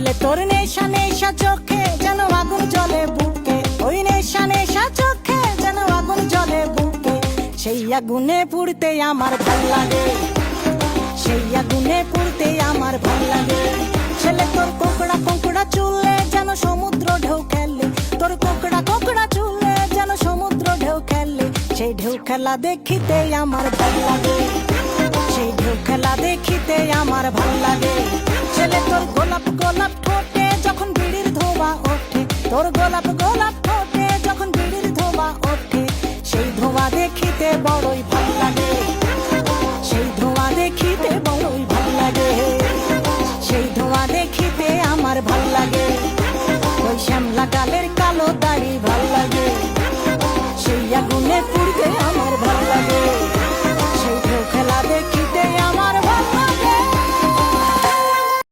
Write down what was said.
ছেলে তোর নেশা নেশা চোখে যেন আগুন জ্বলে বুকে, ওই নেশা নেশা চোখে যেন আগুন জ্বলে বুকে। সেই আগুনে পুড়তে আমার ভাল লাগে, সেই আগুনে পুড়তে আমার ভাল লাগে। ছেলে তোর কোকড়া কোকড়া চুলে যেন সমুদ্র ঢেউ খেলে, তোর কোকড়া কোকড়া চুলে যেন সমুদ্র ঢেউ খেলে। সেই ঢেউ খেলা দেখিতে আমার ভাল লাগে, সেই ঢেউ খেলা দেখিতে আমার ভাল লাগে। ছেলে তোর গোলাপ গোলাপ ঠোঁটে যখন বিড়ির ধোঁয়া ওঠে, তোর গোলাপ গোলাপ ঠোঁটে যখন বিড়ির ধোঁয়া ওঠে। সেই ধোঁয়া দেখিতে বড়ই ভাল লাগে, সেই ধোঁয়া দেখিতে বড়ই ভাল লাগে, সেই ধোঁয়া দেখিতে আমার ভাল লাগে। ওই শ্যামলা গালের কালো দাড়ি ভাল লাগে, সেই আগুনে পুড়তে আমার